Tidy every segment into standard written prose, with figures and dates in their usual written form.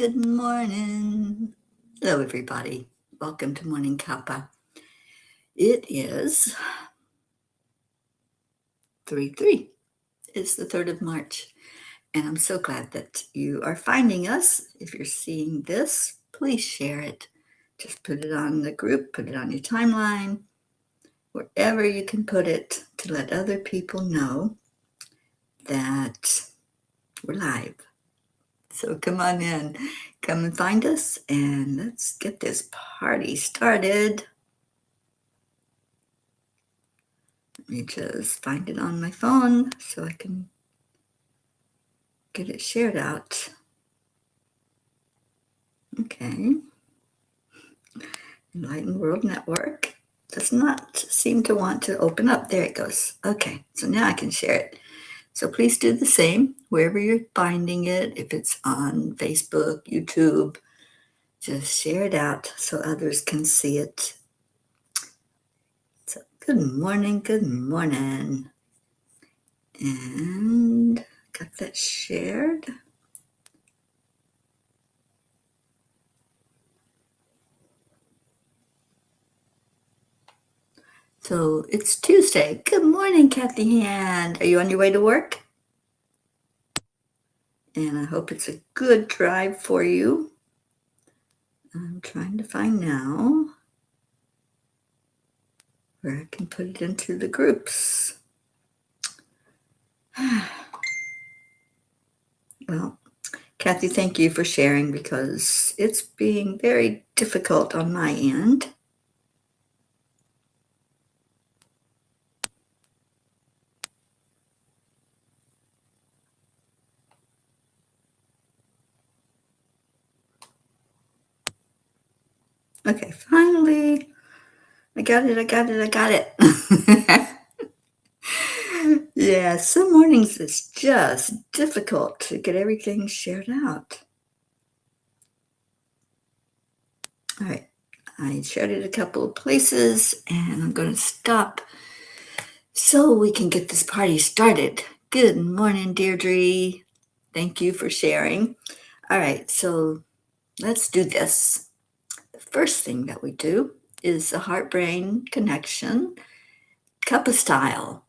good morning. Hello, everybody. Welcome to Morning Cuppa. It is 3-3. It's the 3rd of March, and I'm so glad that you are finding us. If you're seeing this, please share it. Just put it on the group, put it on your timeline, wherever you can put it to let other people know that we're live. So come on in, come and find us, and let's get this party started. Let me just find it on my phone so I can get it shared out. Okay. Enlightened World Network does not seem to want to open up. There it goes. Okay, so now I can share it. So please do the same wherever you're finding it. If it's on Facebook, YouTube, just share it out so others can see it. So good morning, and got that shared. So it's Tuesday. Good morning, Kathy Hand. Are you on your way to work? And I hope it's a good drive for you. I'm trying to find now where I can put it into the groups. Well, Kathy, thank you for sharing because it's being very difficult on my end. Okay, finally, I got it. Yeah, some mornings it's just difficult to get everything shared out. All right, I shared it a couple of places and I'm going to stop so we can get this party started. Good morning, Deirdre. Thank you for sharing. All right, so let's do this. The first thing that we do is the heart-brain connection, Cuppa style.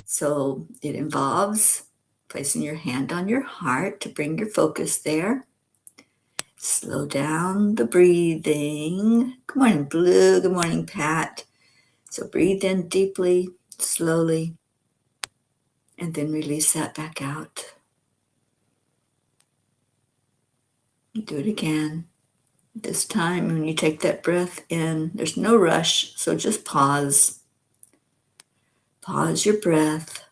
So it involves placing your hand on your heart to bring your focus there. Slow down the breathing. Good morning, Blue. Good morning, Pat. So breathe in deeply, slowly, and then release that back out. Do it again. This time, when you take that breath in, there's no rush, so just pause. Pause your breath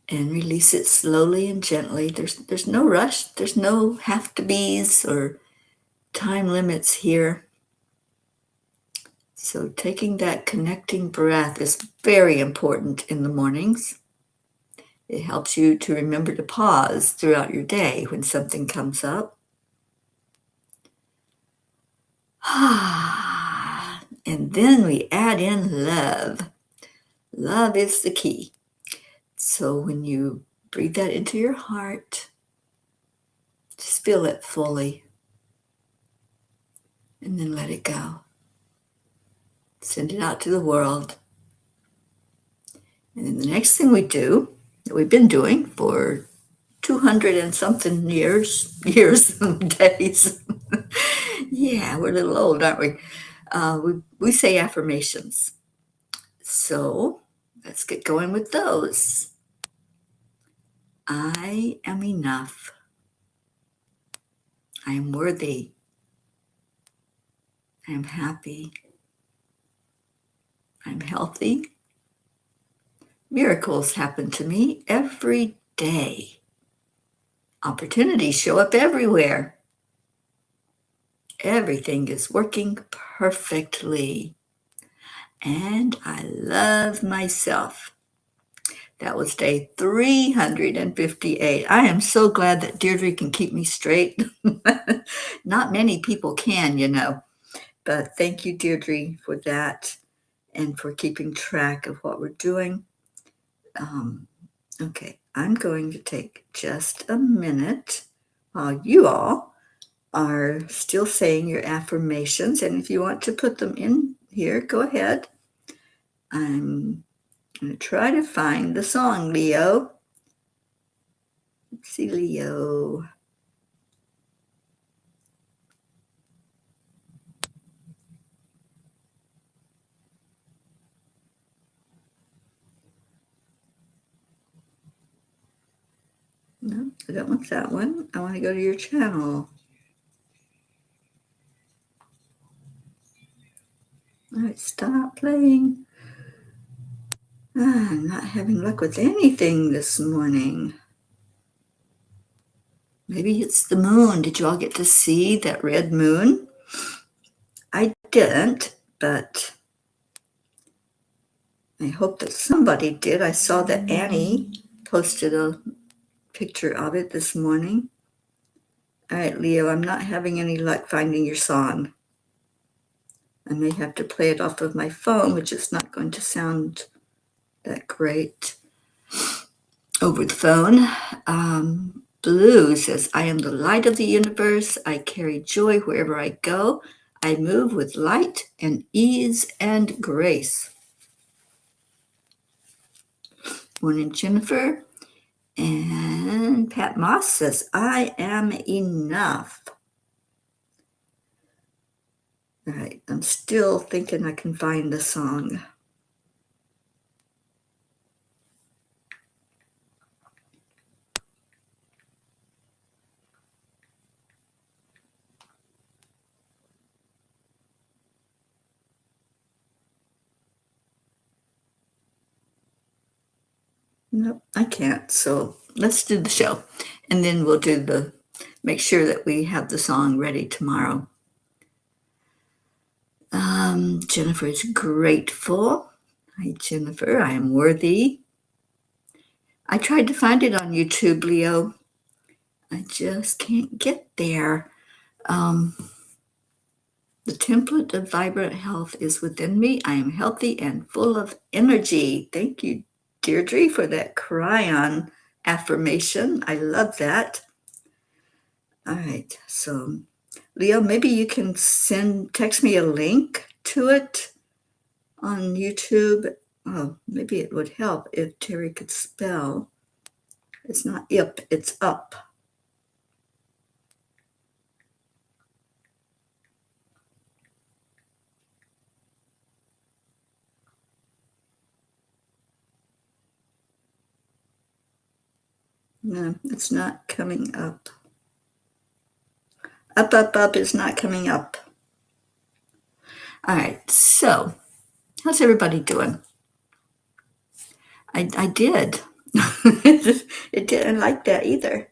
and release it slowly and gently. There's no rush. There's no have to be's or time limits here. So taking that connecting breath is very important in the mornings. It helps you to remember to pause throughout your day when something comes up. And then we add in love. Love is the key. So when you breathe that into your heart, just feel it fully. And then let it go. Send it out to the world. And then the next thing we do, that we've been doing for 200 and something years and days. Yeah, we're a little old, aren't we? We say affirmations. So let's get going with those. I am enough. I am worthy. I am happy. I'm healthy. Miracles happen to me every day. Opportunities show up everywhere. Everything is working perfectly. And I love myself. That was day 358. I am so glad that Deirdre can keep me straight. Not many people can, you know. But thank you, Deirdre, for that and for keeping track of what we're doing. Okay, I'm going to take just a minute while you all are still saying your affirmations. And if you want to put them in here, go ahead. I'm going to try to find the song, Leo. Let's see, Leo. No, I don't want that one. I want to go to your channel. All right, stop playing. I'm not having luck with anything this morning. Maybe it's the moon. Did you all get to see that red moon? I didn't, but I hope that somebody did. I saw that Annie posted a picture of it this morning. All right, Leo, I'm not having any luck finding your song. I may have to play it off of my phone, which is not going to sound that great over the phone. Blue says, I am the light of the universe. I carry joy wherever I go. I move with light and ease and grace. Morning, Jennifer. And Pat Moss says, I am enough. All right, I'm still thinking I can find the song. Nope, I can't. So let's do the show. And then we'll make sure that we have the song ready tomorrow. Jennifer is grateful. Hi, Jennifer. I am worthy. I tried to find it on YouTube, Leo. I just can't get there. The template of vibrant health is within me. I am healthy and full of energy. Thank you, Deirdre, for that crayon affirmation. I love that. All right. So, Leo, maybe you can text me a link to it on YouTube. Oh, maybe it would help if Teri could spell. It's not ip, it's up. No, it's not coming up. Up is not coming up. All right, so how's everybody doing? I did. It didn't like that either.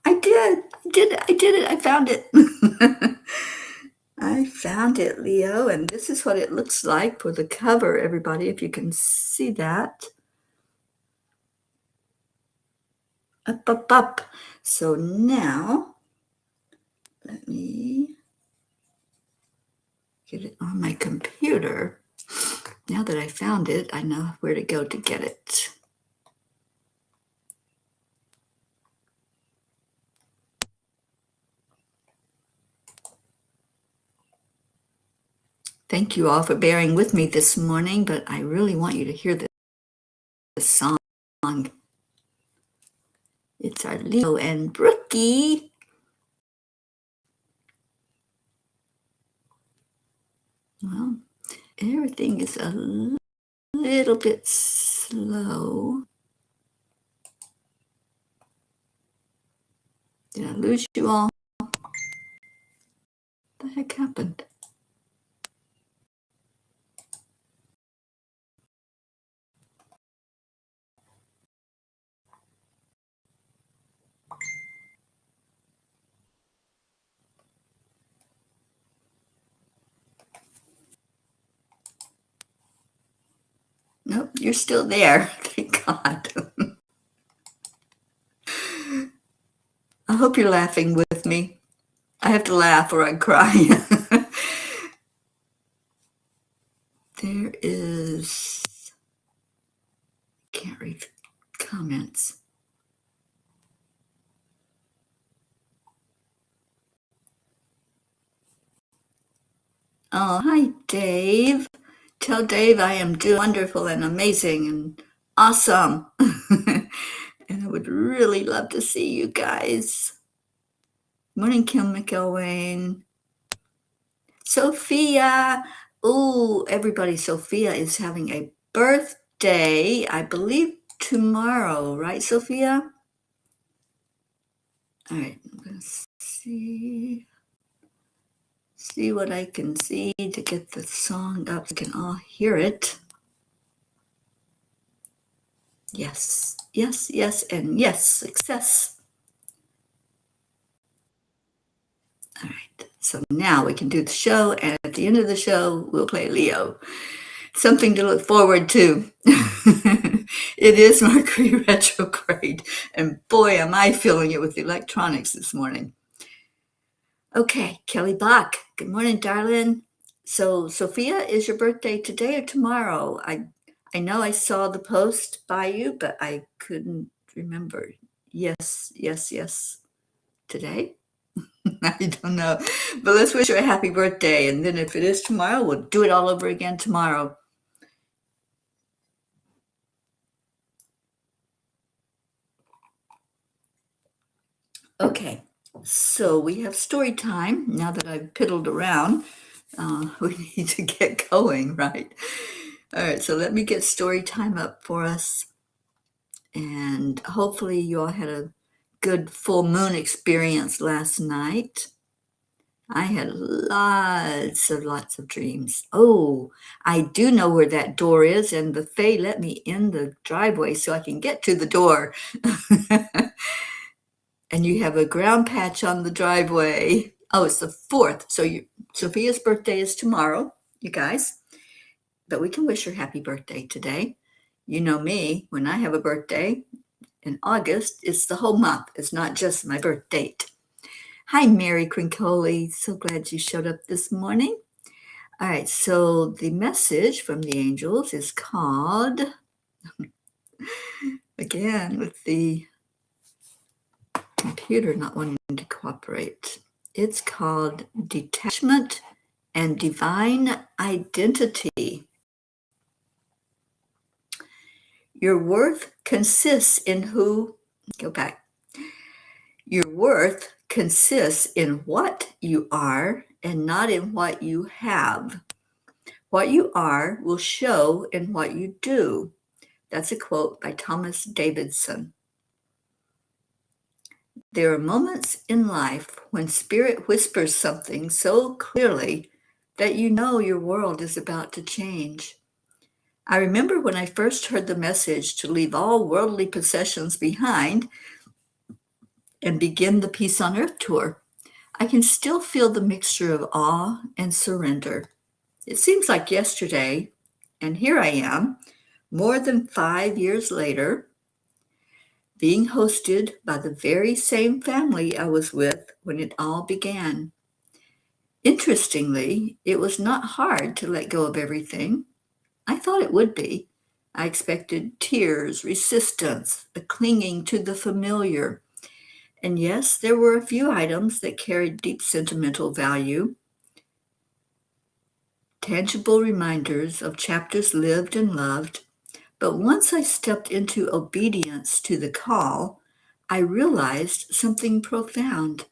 I did it. I found it. I found it, Leo, and this is what it looks like for the cover, everybody, if you can see that. Up. So now, let me get it on my computer. Now that I found it, I know where to go to get it. Thank you all for bearing with me this morning, but I really want you to hear this song. It's our Leo and Brookie. Well, everything is a little bit slow. Did I lose you all? What the heck happened? Nope, you're still there. Thank God. hope you're laughing with me. I have to laugh or I cry. There is, can't read comments. Oh, hi, Dave. Tell Dave I am doing wonderful and amazing and awesome. And I would really love to see you guys. Morning, Kim McElwain. Sophia. Oh, everybody, Sophia is having a birthday, I believe tomorrow, right, Sophia? All right, I'm going to see what I can see to get the song up so we can all hear it. Yes, yes, yes, and yes, success. All right, so now we can do the show, and at the end of the show, we'll play Leo. Something to look forward to. It is Mercury retrograde, and boy, am I feeling it with electronics this morning. Okay, Kelly Bach. Good morning, darling. So, Sophia, is your birthday today or tomorrow? I know I saw the post by you, but I couldn't remember. Yes, yes, yes. Today? I don't know. But let's wish her a happy birthday. And then if it is tomorrow, we'll do it all over again tomorrow. Okay, so we have story time. Now that I've piddled around, we need to get going, right? All right, so let me get story time up for us. And hopefully you all had a good full moon experience last night. I had lots of dreams. Oh, I do know where that door is, and the Fae let me in the driveway so I can get to the door. And you have a ground patch on the driveway. Oh, it's the 4th. So Sophia's birthday is tomorrow, you guys. But we can wish her happy birthday today. You know me, when I have a birthday in August, it's the whole month. It's not just my birth date. Hi, Mary Crincoli. So glad you showed up this morning. All right, so the message from the angels is called, again, with the computer not wanting to cooperate. It's called Detachment and Divine Identity. Your worth consists in Your worth consists in what you are and not in what you have. What you are will show in what you do. That's a quote by Thomas Davidson. There are moments in life when spirit whispers something so clearly that you know your world is about to change. I remember when I first heard the message to leave all worldly possessions behind and begin the Peace on Earth tour. I can still feel the mixture of awe and surrender. It seems like yesterday, and here I am, more than 5 years later, being hosted by the very same family I was with when it all began. Interestingly, it was not hard to let go of everything. I thought it would be. I expected tears, resistance, a clinging to the familiar. And yes, there were a few items that carried deep sentimental value, tangible reminders of chapters lived and loved. But once I stepped into obedience to the call, I realized something profound.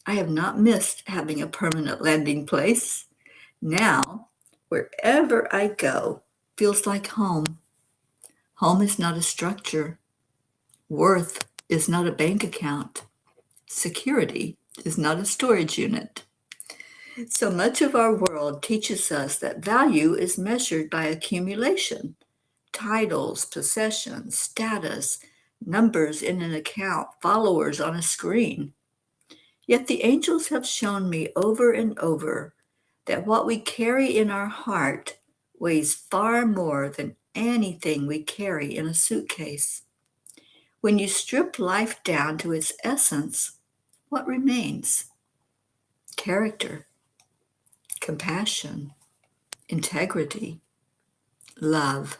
I have not missed having a permanent landing place. Now, wherever I go feels like home. Home is not a structure. Worth is not a bank account. Security is not a storage unit. So much of our world teaches us that value is measured by accumulation. Titles, possessions, status, numbers in an account, followers on a screen. Yet the angels have shown me over and over that what we carry in our heart weighs far more than anything we carry in a suitcase. When you strip life down to its essence, what remains? Character, compassion, integrity, love.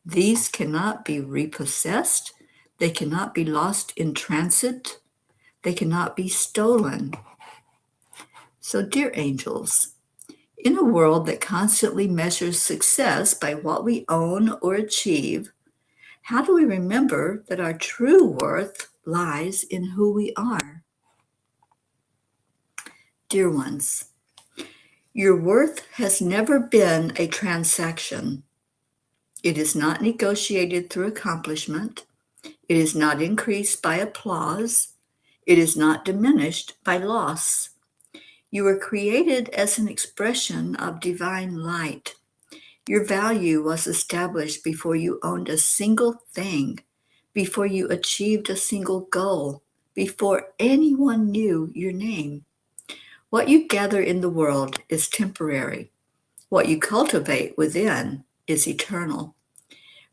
These cannot be repossessed. They cannot be lost in transit. They cannot be stolen. So, dear angels, in a world that constantly measures success by what we own or achieve, how do we remember that our true worth lies in who we are? Dear ones, your worth has never been a transaction. It is not negotiated through accomplishment. It is not increased by applause. It is not diminished by loss. You were created as an expression of divine light. Your value was established before you owned a single thing, before you achieved a single goal, before anyone knew your name. What you gather in the world is temporary. What you cultivate within is eternal.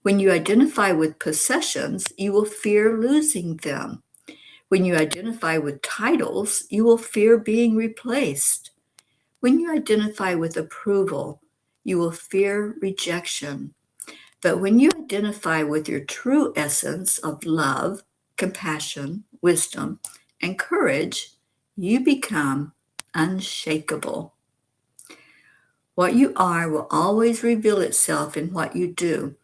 When you identify with possessions, you will fear losing them. When you identify with titles, you will fear being replaced. When you identify with approval, you will fear rejection. But when you identify with your true essence of love, compassion, wisdom, and courage, you become unshakable. What you are will always reveal itself in what you do.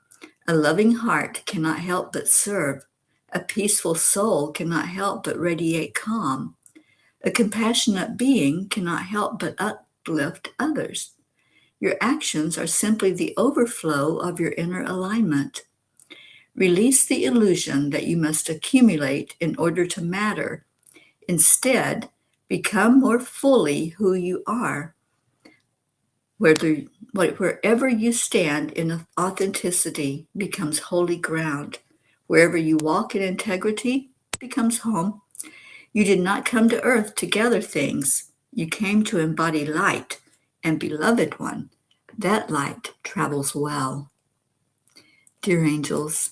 A loving heart cannot help but serve. A peaceful soul cannot help but radiate calm. A compassionate being cannot help but uplift others. Your actions are simply the overflow of your inner alignment. Release the illusion that you must accumulate in order to matter. Instead, become more fully who you are. Wherever you stand in authenticity becomes holy ground. Wherever you walk in integrity becomes home. You did not come to earth to gather things. You came to embody light, and beloved one, that light travels well. Dear angels,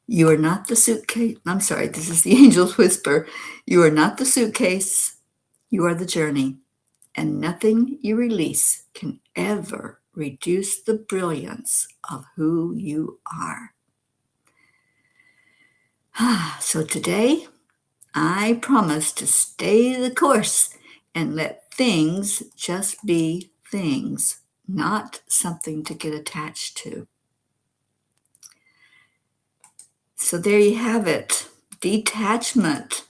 you are not the suitcase. I'm sorry, this is the angel's whisper. You are not the suitcase. You are the journey. And nothing you release can ever reduce the brilliance of who you are. So today, I promise to stay the course and let things just be things, not something to get attached to. So there you have it. Detachment.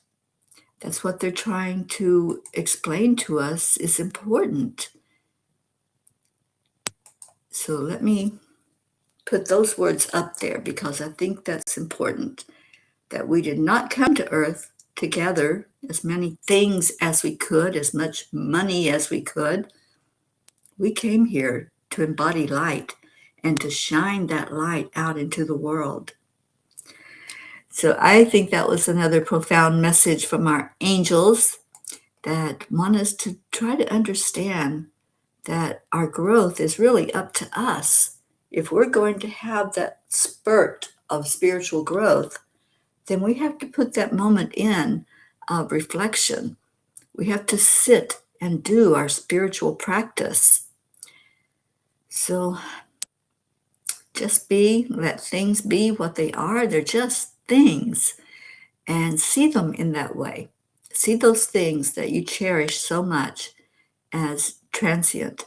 That's what they're trying to explain to us is important. So let me put those words up there because I think that's important. That we did not come to earth to gather as many things as we could, as much money as we could. We came here to embody light and to shine that light out into the world. So I think that was another profound message from our angels that want us to try to understand that our growth is really up to us. If we're going to have that spurt of spiritual growth, then we have to put that moment in of reflection. We have to sit and do our spiritual practice. So just let things be what they are. They're just things. And see them in that way. See those things that you cherish so much as transient.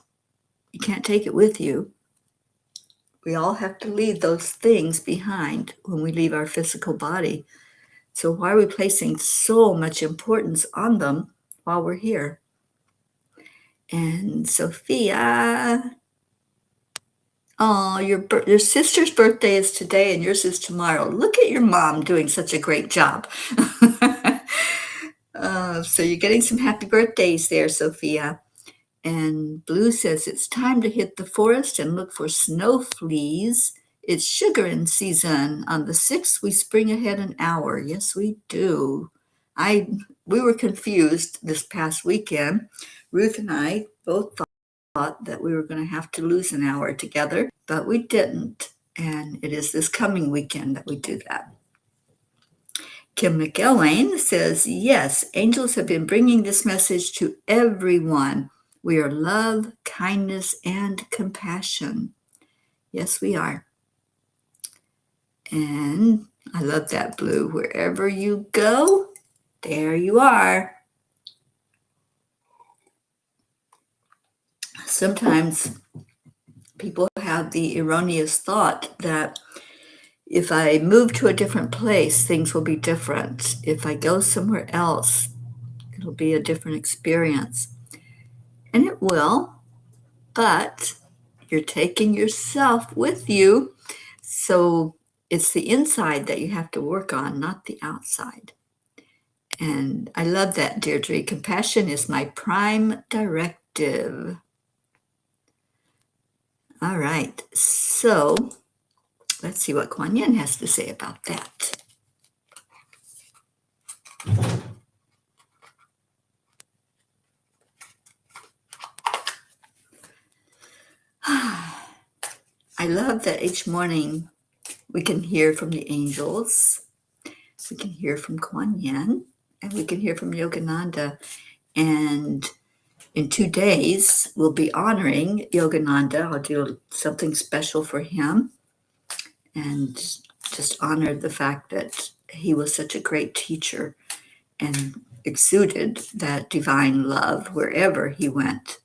You can't take it with you. We all have to leave those things behind when we leave our physical body. So why are we placing so much importance on them while we're here? And Sophia, oh, your sister's birthday is today and yours is tomorrow. Look at your mom doing such a great job. So you're getting some happy birthdays there, Sophia. And Blue says it's time to hit the forest and look for snow fleas. It's sugaring season. On the 6th, we spring ahead an hour. Yes, we do. We were confused this past weekend. Ruth and I both thought that we were going to have to lose an hour together, but we didn't. And it is this coming weekend that we do that. Kim McElwain says, yes, angels have been bringing this message to everyone. We are love, kindness, and compassion. Yes, we are. And I love that blue. Wherever you go, there you are. Sometimes people have the erroneous thought that if I move to a different place, things will be different. If I go somewhere else, it'll be a different experience. And it will, but you're taking yourself with you. So it's the inside that you have to work on, not the outside. And I love that, Deirdre. Compassion is my prime directive. All right. So let's see what Kuan Yin has to say about that. I love that each morning we can hear from the angels, we can hear from Kuan Yin, and we can hear from Yogananda. And in 2 days, we'll be honoring Yogananda. I'll do something special for him and just honor the fact that he was such a great teacher and exuded that divine love wherever he went.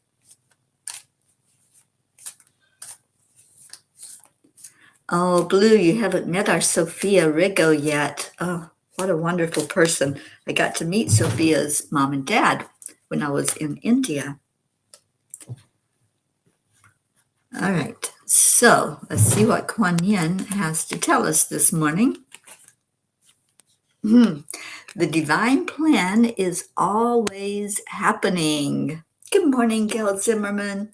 Oh, Blue, you haven't met our Sophia Rigo yet. Oh, what a wonderful person. I got to meet Sophia's mom and dad when I was in India. All right, so let's see what Kuan Yin has to tell us this morning. The divine plan is always happening. Good morning, Gail Zimmerman.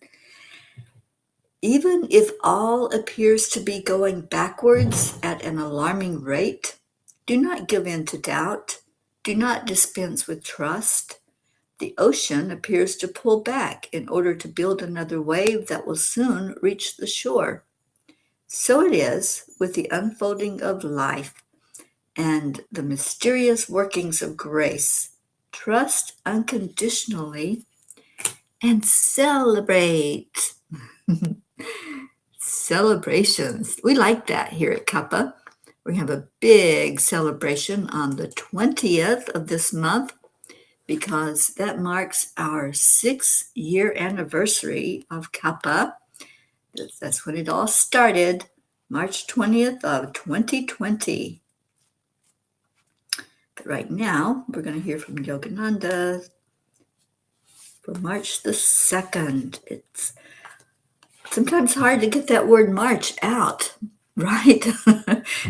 Even if all appears to be going backwards at an alarming rate, do not give in to doubt. Do not dispense with trust. The ocean appears to pull back in order to build another wave that will soon reach the shore. So it is with the unfolding of life and the mysterious workings of grace. Trust unconditionally and celebrate. Celebrations. We like that here at Cuppa. We have a big celebration on the 20th of this month because that marks our 6-year anniversary of Cuppa. That's when it all started, March 20th of 2020. But right now, we're going to hear from Yogananda for March the 2nd. It's sometimes hard to get that word March out, right?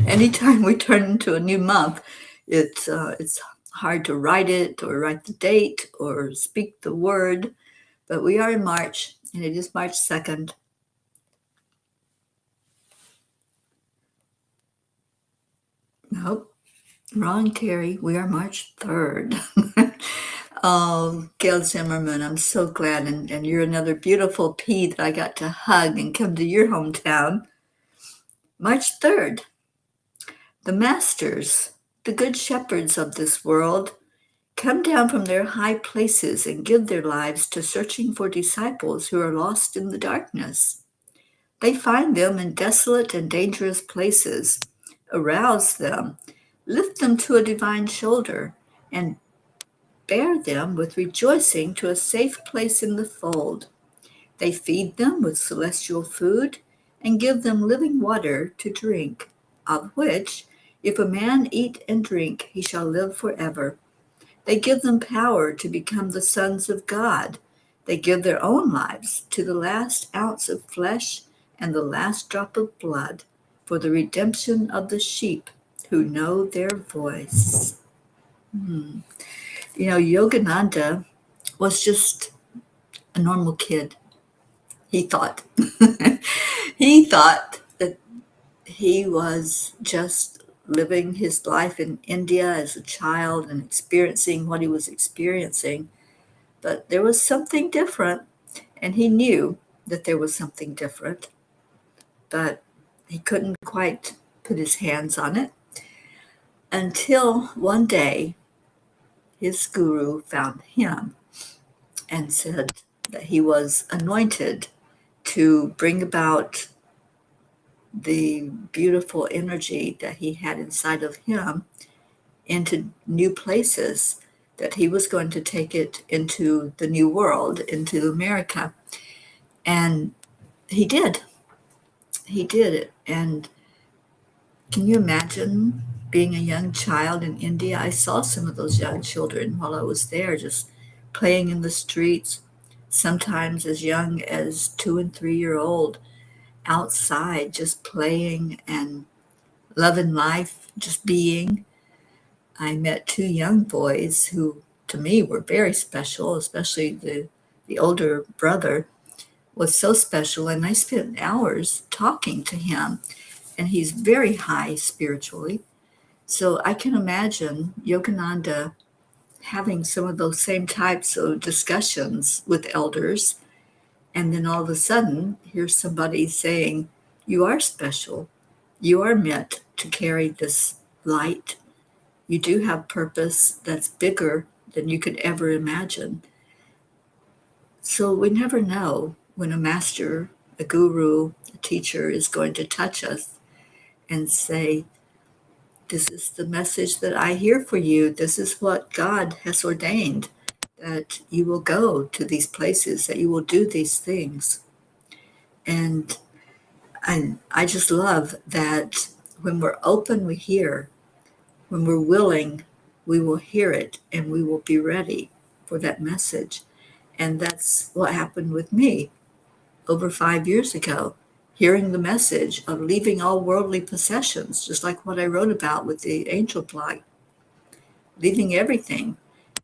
Anytime we turn into a new month, it's hard to write it or write the date or speak the word. But we are in March, and it is March 2nd. Nope, wrong, Teri. We are March 3rd. Oh, Gail Zimmerman, I'm so glad. And you're another beautiful pea that I got to hug and come to your hometown. March 3rd. The masters, the good shepherds of this world, come down from their high places and give their lives to searching for disciples who are lost in the darkness. They find them in desolate and dangerous places, arouse them, lift them to a divine shoulder, and bear them with rejoicing to a safe place in the fold. They feed them with celestial food and give them living water to drink, of which, if a man eat and drink, he shall live forever. They give them power to become the sons of God. They give their own lives to the last ounce of flesh and the last drop of blood for the redemption of the sheep who know their voice. You know, Yogananda was just a normal kid. He thought. He thought that he was just living his life in India as a child and experiencing what he was experiencing. But there was something different, and he knew that there was something different, but he couldn't quite put his hands on it. until one day his guru found him and said that he was anointed to bring about the beautiful energy that he had inside of him into new places, that he was going to take it into the new world, into America. And he did. He did it. And can you imagine being a young child in India? I saw some of those young children while I was there, just playing in the streets, sometimes as young as 2 and 3 year old, outside, just playing and loving life, just being. I met two young boys who, to me, were very special, especially the older brother was so special. And I spent hours talking to him, and he's very high spiritually. So I can imagine Yogananda having some of those same types of discussions with elders. And then all of a sudden, here's somebody saying, "You are special. You are meant to carry this light. You do have purpose that's bigger than you could ever imagine." So we never know when a master, a guru, a teacher is going to touch us and say, "This is the message that I hear for you. This is what God has ordained, that you will go to these places, that you will do these things." And I just love that when we're open, we hear. When we're willing, we will hear it and we will be ready for that message. And that's what happened with me over 5 years ago, hearing the message of leaving all worldly possessions, just like what I wrote about with the angel blog, leaving everything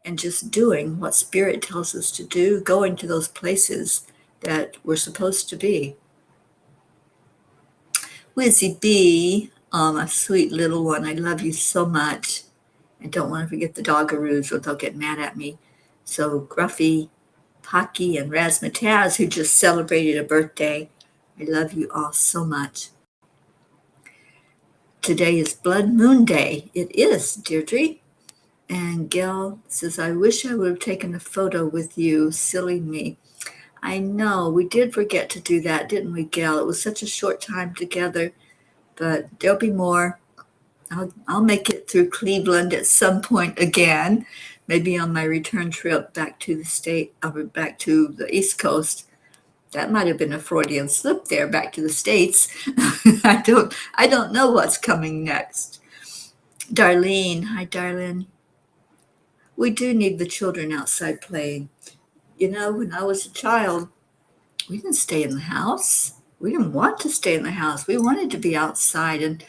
and just doing what Spirit tells us to do, going to those places that we're supposed to be. Wizzy B, my sweet little one, I love you so much. I don't want to forget the doggaroos or they'll get mad at me. So Gruffy, Pocky, and Razzmatazz, who just celebrated a birthday, I love you all so much. Today is Blood Moon Day. It is, Deirdre. And Gail says, "I wish I would have taken a photo with you. Silly me." I know, we did forget to do that, didn't we, Gail? It was such a short time together, but there'll be more. I'll make it through Cleveland at some point again, maybe on my return trip back to the state, back to the East Coast. That might have been a Freudian slip there, back to the States. I don't know what's coming next. Darlene, hi Darlene. We do need the children outside playing. You know, when I was a child, we didn't stay in the house. We didn't want to stay in the house. We wanted to be outside. And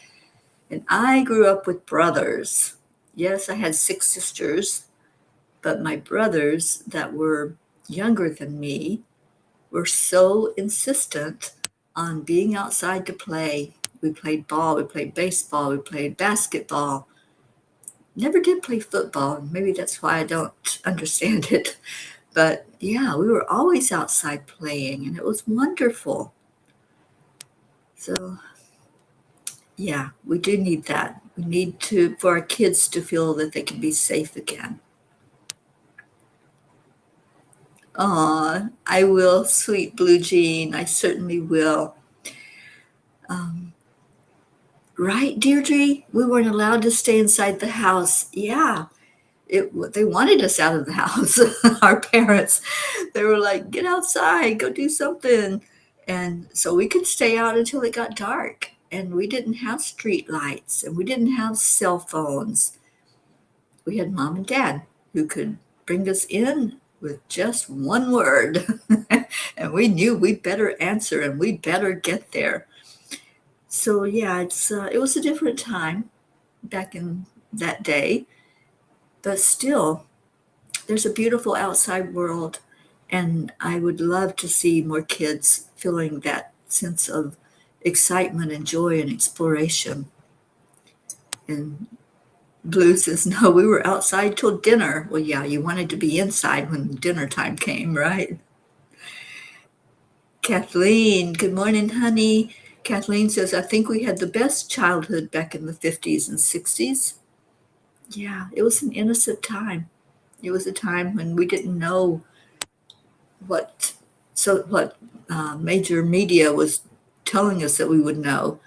I grew up with brothers. Yes, I had 6 sisters, but my brothers that were younger than me were so insistent on being outside to play. We played ball, we played baseball, we played basketball. Never did play football. Maybe that's why I don't understand it. But yeah, we were always outside playing, and it was wonderful. So yeah, we do need that. We need to, for our kids to feel that they can be safe again. Aw, I will, sweet Blue Jean. I certainly will. Right, Deirdre? We weren't allowed to stay inside the house. Yeah, they wanted us out of the house. Our parents, they were like, "Get outside, go do something." And so we could stay out until it got dark. And we didn't have street lights and we didn't have cell phones. We had mom and dad who could bring us in with just one word. And we knew we'd better answer and we'd better get there. So yeah, it was a different time back in that day, but still, there's a beautiful outside world, and I would love to see more kids feeling that sense of excitement and joy and exploration. And Blue says, "No, we were outside till dinner." Well, yeah, you wanted to be inside when dinner time came, right? Kathleen, good morning, honey. Kathleen says, "I think we had the best childhood back in the 50s and 60s. Yeah, it was an innocent time. It was a time when we didn't know what major media was telling us that we would know.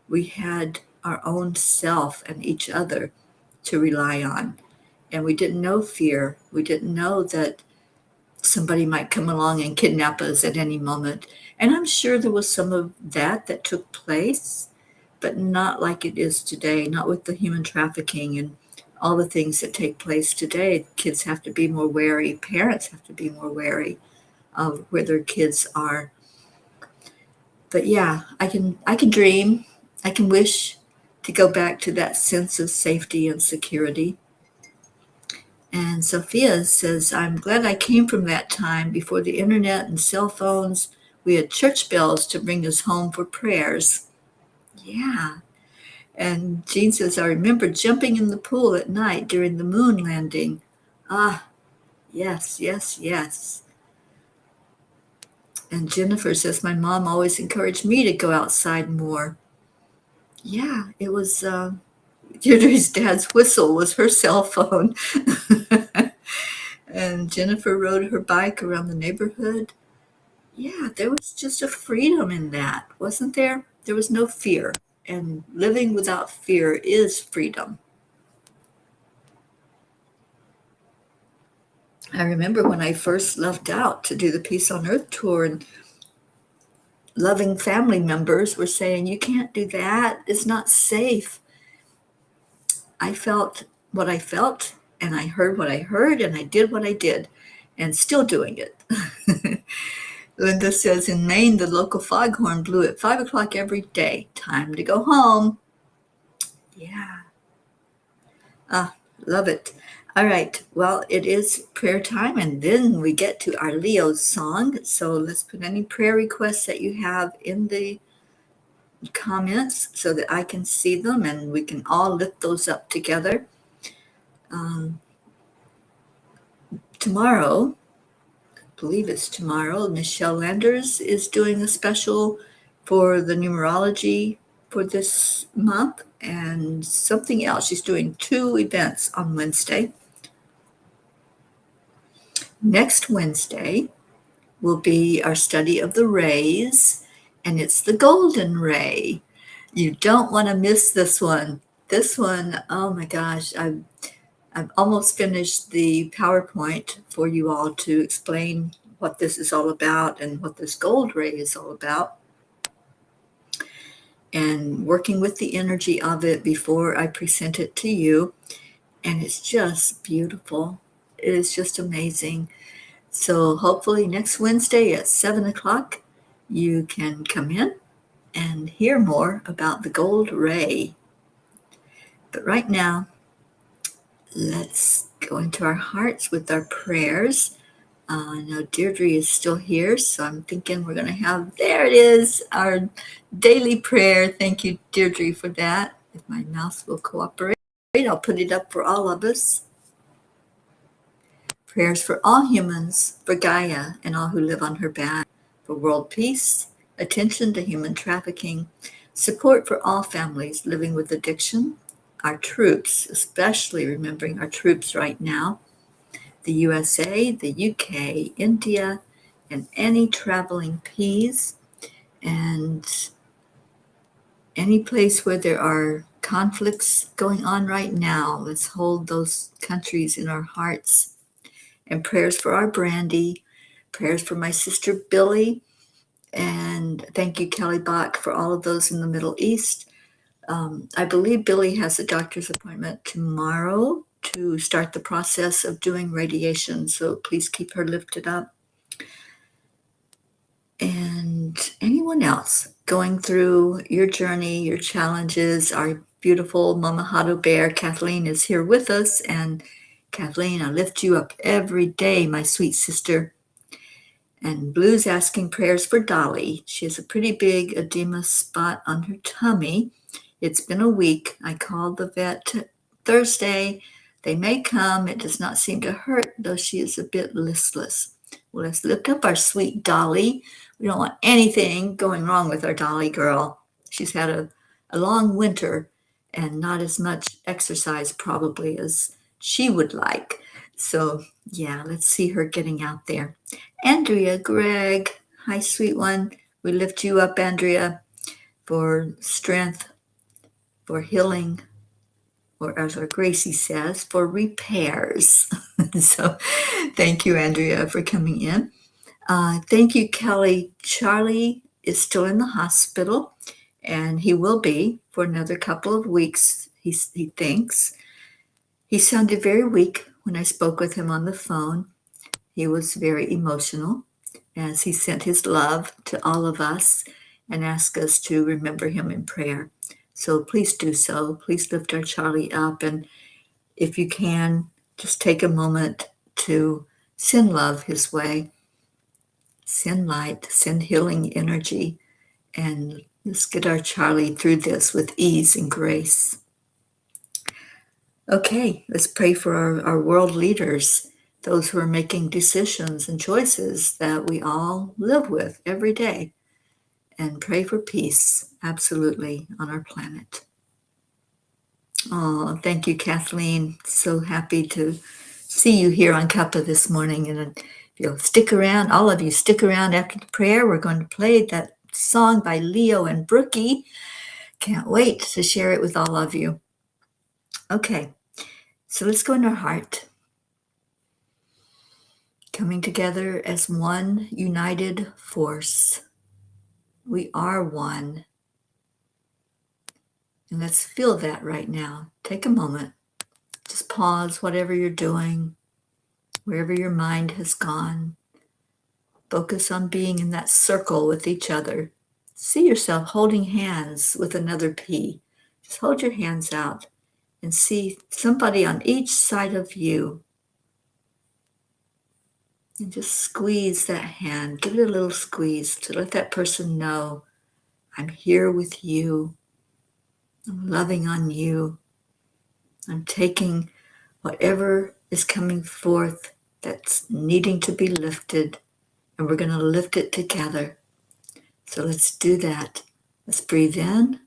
We had our own self and each other to rely on. And we didn't know fear. We didn't know that somebody might come along and kidnap us at any moment. And I'm sure there was some of that took place, but not like it is today, not with the human trafficking and all the things that take place today. Kids have to be more wary, parents have to be more wary of where their kids are. But yeah, I can dream, I can wish to go back to that sense of safety and security. And Sophia says, I'm glad I came from that time before the internet and cell phones. We had church bells to bring us home for prayers. Yeah. And Jean says, I remember jumping in the pool at night during the moon landing. Ah, yes, yes, yes. And Jennifer says, my mom always encouraged me to go outside more. Yeah, it was Deirdre's dad's whistle was her cell phone. And Jennifer rode her bike around the neighborhood. Yeah, there was just a freedom in that, wasn't there? There was no fear. And living without fear is freedom. I remember when I first left out to do the Peace on Earth tour, and loving family members were saying, you can't do that. It's not safe. I felt what I felt, and I heard what I heard, and I did what I did, and still doing it. Linda says, in Maine, the local foghorn blew at 5 o'clock every day. Time to go home. Yeah. Ah, love it. All right. Well, it is prayer time, and then we get to our Leo song. So let's put any prayer requests that you have in the comments so that I can see them and we can all lift those up together. Tomorrow, I believe it's tomorrow, Michelle Landers is doing a special for the numerology for this month and something else. She's doing 2 events on Wednesday. Next Wednesday will be our study of the rays, and it's the golden ray. You don't want to miss this one. This one, oh my gosh, I've almost finished the PowerPoint for you all to explain what this is all about and what this gold ray is all about, and working with the energy of it before I present it to you. And it's just beautiful. It is just amazing. So hopefully next Wednesday at 7 o'clock, you can come in and hear more about the gold ray. But right now, let's go into our hearts with our prayers. I know Deirdre is still here, so I'm thinking we're going to have, there it is, our daily prayer. Thank you, Deirdre, for that. If my mouse will cooperate, I'll put it up for all of us. Prayers for all humans, for Gaia and all who live on her back, for world peace, attention to human trafficking, support for all families living with addiction, our troops, especially remembering our troops right now, the USA, the UK, India, and any traveling Ps, and any place where there are conflicts going on right now. Let's hold those countries in our hearts. And prayers for our Brandy, prayers for my sister Billy, and thank you, Kelly Bach, for all of those in the Middle East. I believe Billy has a doctor's appointment tomorrow to start the process of doing radiation, so please keep her lifted up. And anyone else going through your journey, your challenges, our beautiful Mama Hado Bear, Kathleen, is here with us. And Kathleen, I lift you up every day, my sweet sister. And Blue's asking prayers for Dolly. She has a pretty big edema spot on her tummy. It's been a week. I called the vet Thursday. They may come. It does not seem to hurt, though she is a bit listless. Well, let's lift up our sweet Dolly. We don't want anything going wrong with our Dolly girl. She's had a long winter, and not as much exercise probably as she would like. So, yeah, let's see her getting out there. Andrea, Greg, hi, sweet one. We lift you up, Andrea, for strength, for healing, or as our Gracie says, for repairs. So, thank you, Andrea, for coming in. Thank you, Kelly. Charlie is still in the hospital, and he will be for another couple of weeks, he thinks. He sounded very weak when I spoke with him on the phone. He was very emotional as he sent his love to all of us and asked us to remember him in prayer. So please do so. Please lift our Charlie up. And if you can, just take a moment to send love his way, send light, send healing energy, and let's get our Charlie through this with ease and grace. Okay, let's pray for our world leaders, those who are making decisions and choices that we all live with every day, and pray for peace, absolutely, on our planet. Oh, thank you, Kathleen. So happy to see you here on Cuppa this morning. And if you'll stick around, all of you stick around after the prayer, we're going to play that song by Leo and Brookie. Can't wait to share it with all of you. Okay, so let's go in our heart. Coming together as one united force. We are one. And let's feel that right now. Take a moment. Just pause whatever you're doing, wherever your mind has gone. Focus on being in that circle with each other. See yourself holding hands with another P. Just hold your hands out and see somebody on each side of you. And just squeeze that hand. Give it a little squeeze to let that person know, I'm here with you. I'm loving on you. I'm taking whatever is coming forth that's needing to be lifted, and we're going to lift it together. So let's do that. Let's breathe in.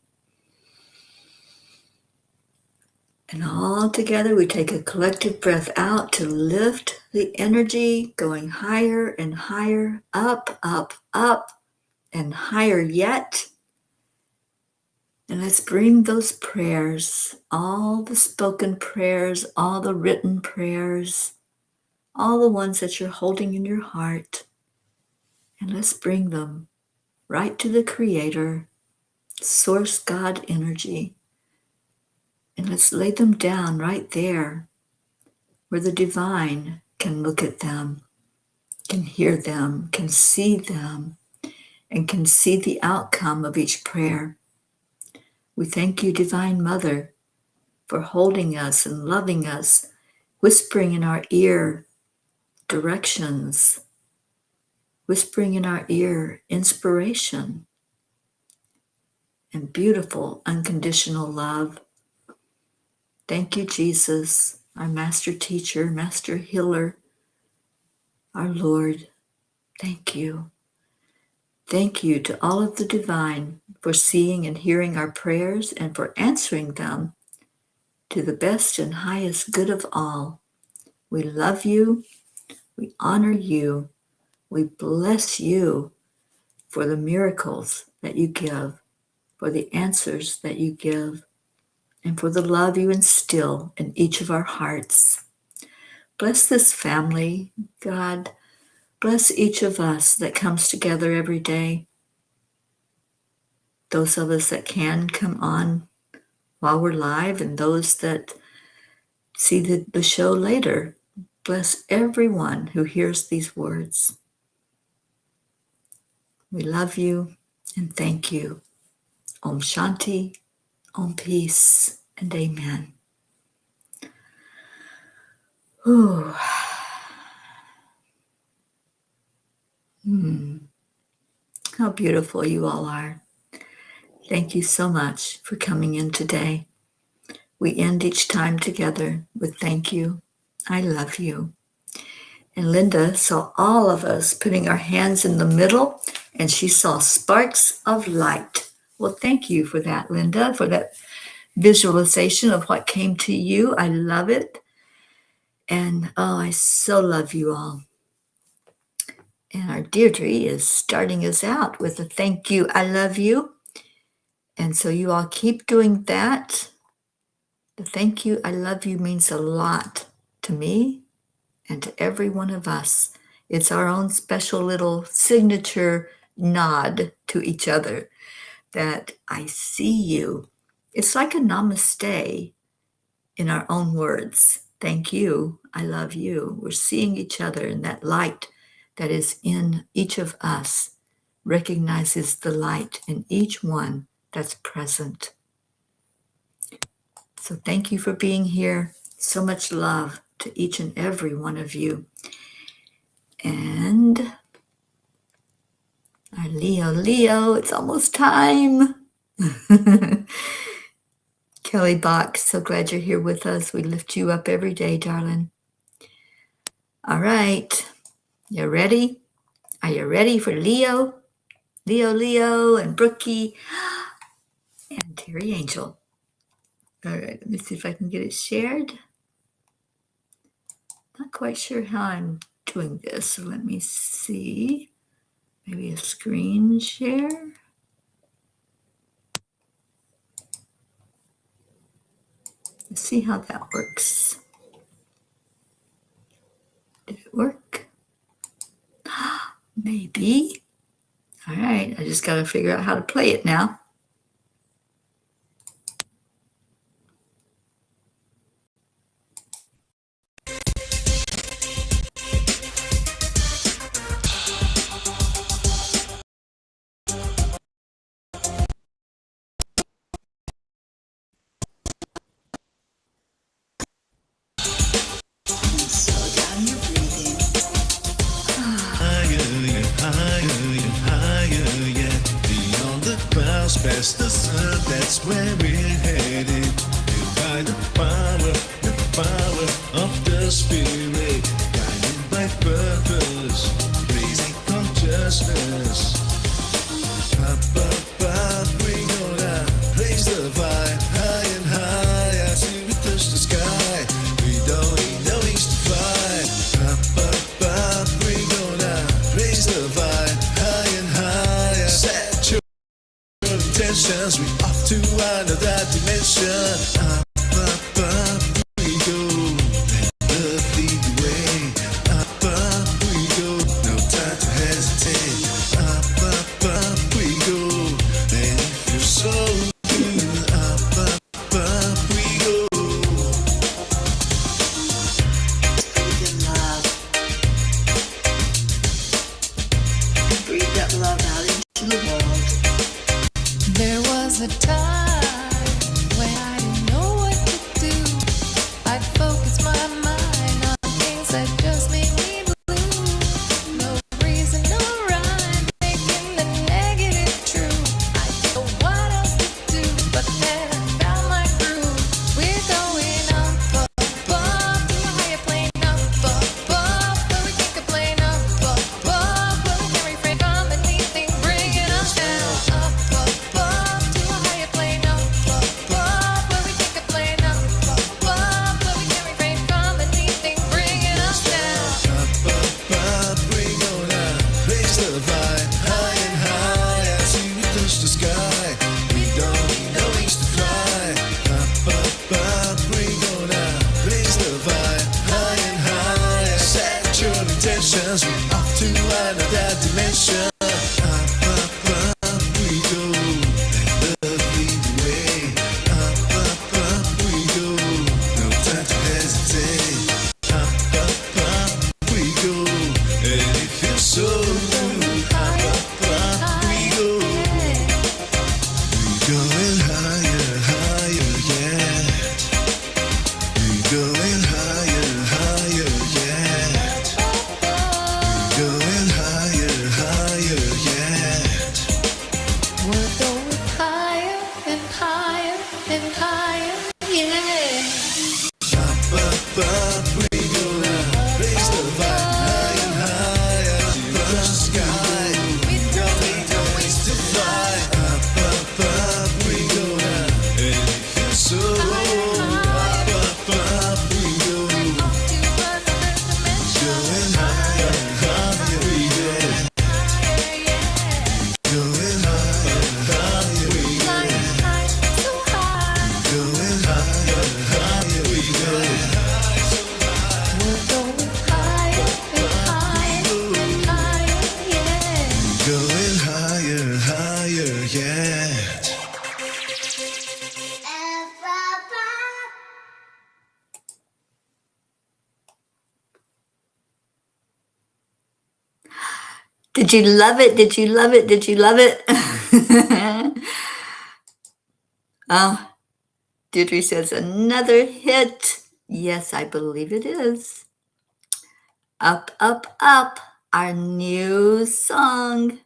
And all together we take a collective breath out to lift the energy, going higher and higher, up, up, up, and higher yet. And let's bring those prayers, all the spoken prayers, all the written prayers, all the ones that you're holding in your heart, and let's bring them right to the Creator, Source God energy. And let's lay them down right there where the divine can look at them, can hear them, can see them, and can see the outcome of each prayer. We thank you, Divine Mother, for holding us and loving us, whispering in our ear directions, whispering in our ear inspiration, and beautiful unconditional love. Thank you, Jesus, our Master Teacher, Master Healer, our Lord. Thank you. Thank you to all of the divine for seeing and hearing our prayers and for answering them to the best and highest good of all. We love you. We honor you. We bless you for the miracles that you give, for the answers that you give, and for the love you instill in each of our hearts. Bless this family, God. Bless each of us that comes together every day. Those of us that can come on while we're live and those that see the show later. Bless everyone who hears these words. We love you and thank you. Om Shanti, Om Peace, and Amen. Ooh. How beautiful you all are. Thank you so much for coming in today. We end each time together with thank you. I love you. And Linda saw all of us putting our hands in the middle, and she saw sparks of light. Well, thank you for that, Linda, for that visualization of what came to you. I love it. And I so love you all. And our Deirdre is starting us out with a thank you, I love you. And so you all keep doing that. The thank you, I love you means a lot to me and to every one of us. It's our own special little signature nod to each other that I see you. It's like a namaste in our own words. Thank you, I love you. We're seeing each other, in that light that is in each of us recognizes the light in each one that's present. So thank you for being here. So much love to each and every one of you. And our Leo, it's almost time. Kelly Bach, so glad you're here with us. We lift you up every day, darling. All right, you ready? Are you ready for Leo? Leo, and Brookie, and Teri Angel. All right, let me see if I can get it shared. Not quite sure how I'm doing this, so let me see. Maybe a screen share. Let's see how that works. Did it work? Maybe. All right, I just got to figure out how to play it now. Past the sun, that's where we're headed. By the power of the Spirit, guided by purpose, raising consciousness. Up, we're gonna raise the vibe high and high till we touch the sky. We don't need no wings to fly. Up, we're gonna raise the vibe high and high. Set your intentions, we off to another dimension. Up, we go, love lead the way. Up, we go, no time to hesitate. Up, we go, and it feels so good. Up, we go. Breathe that love out into the world. There was a time when I didn't know what to do. I'd focus my mind on things that just made me blue. No reason, no rhyme, making the negative true. I didn't know what else to do, but then I found my groove. We're going up, to a higher plane, up, where we can complain, up, where we can refrain from anything bringing us down. Up, to a higher plane, up, where we can complain, up, where we can refrain from anything bringing us down. Up, we're gonna raise the vibe high and high till we touch the sky. We don't need no wings to fly. Up, we're gonna raise the vibe high and high. Set your intentions, we off to another dimension. Up, we go, love lead the way. Up, we go, no time to hesitate. Up, we go, and it feels so good. Up, we go, we're going higher, yet. We're going higher, yet. We're going higher, yet. We're going higher and higher and higher, yeah. Up, we gonna raise the vibe high and higher till we touch the sky. Did you love it? Did you love it? Did you love it? Oh, Deirdre says another hit. Yes, I believe it is. Up, up, up, our new song.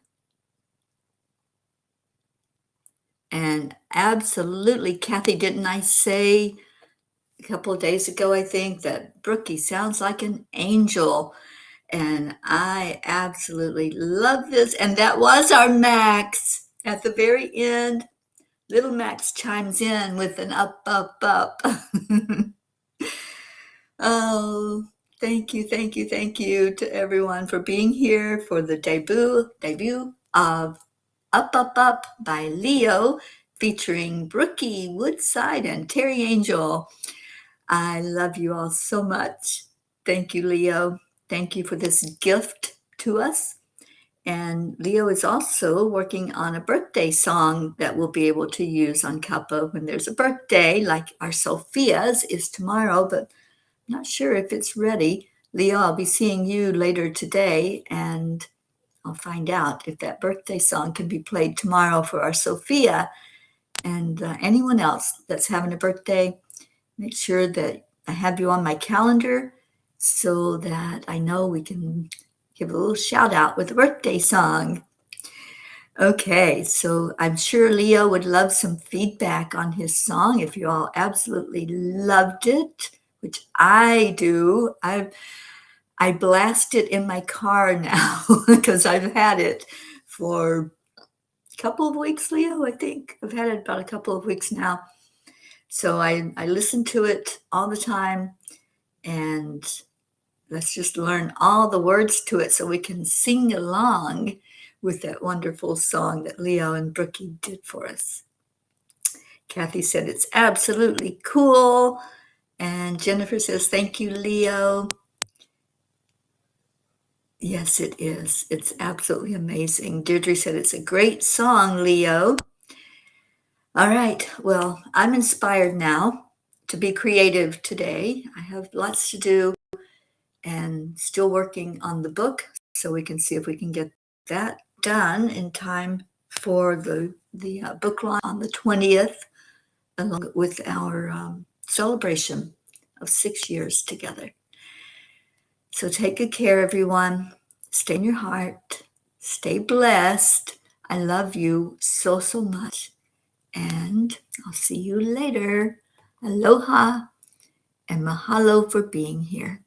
And absolutely, Kathy, didn't I say a couple of days ago, I think, that Brookie sounds like an angel? And I absolutely love this. And that was our Max at the very end. Little Max chimes in with an up, up, up. Oh, thank you to everyone for being here for the debut of Up, Up, Up by Leo, featuring Brookie Woodside and Teri Angel. I love you all so much. Thank you, Leo. Thank you for this gift to us. And Leo is also working on a birthday song that we'll be able to use on Cuppa when there's a birthday, like our Sophia's is tomorrow, but I'm not sure if it's ready. Leo, I'll be seeing you later today, and I'll find out if that birthday song can be played tomorrow for our Sophia. And anyone else that's having a birthday, make sure that I have you on my calendar so that I know we can give a little shout out with a birthday song. Okay, so I'm sure Leo would love some feedback on his song if you all absolutely loved it, which I do. I blast it in my car now because I've had it for a couple of weeks, Leo, I think. I've had it about a couple of weeks now. So I listen to it all the time, and let's just learn all the words to it so we can sing along with that wonderful song that Leo and Brookie did for us. Kathy said it's absolutely cool. And Jennifer says, thank you, Leo. Yes, it is. It's absolutely amazing. Deirdre said it's a great song, Leo. All right. Well, I'm inspired now to be creative today. I have lots to do and still working on the book, so we can see if we can get that done in time for the book launch on the 20th, along with our celebration of 6 years together. So take good care, everyone. Stay in your heart. Stay blessed. I love you so, so much. And I'll see you later. Aloha and mahalo for being here.